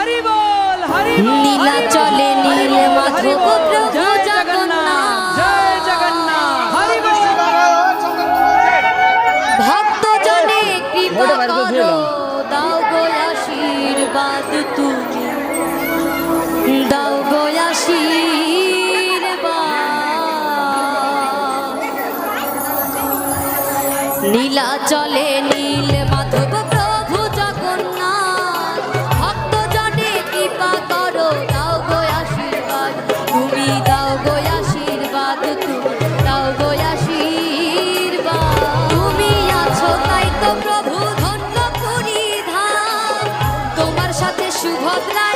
হরি বল হরি বল। নীলাচলে নীল মাধব প্রভু জগন্নাথ, জয় জগন্নাথ হরি বল। ভক্ত জনে কৃপা করো, দাও গো আশীর্বাদ তুমি, দাও গো আশীর্বাদ। নীলাচলে নীল মাধব প্রভু জগন্নাথ, ভক্ত জনে কৃপা করো, দাও গো আশীর্বাদ তুমি, দাও গো আশীর্বাদ তুমি, দাও গো আশীর্বাদ। তুমি আছো তাই তো প্রভু ধন্য পুরী ধাম, তোমার সাথে সুভদ্রা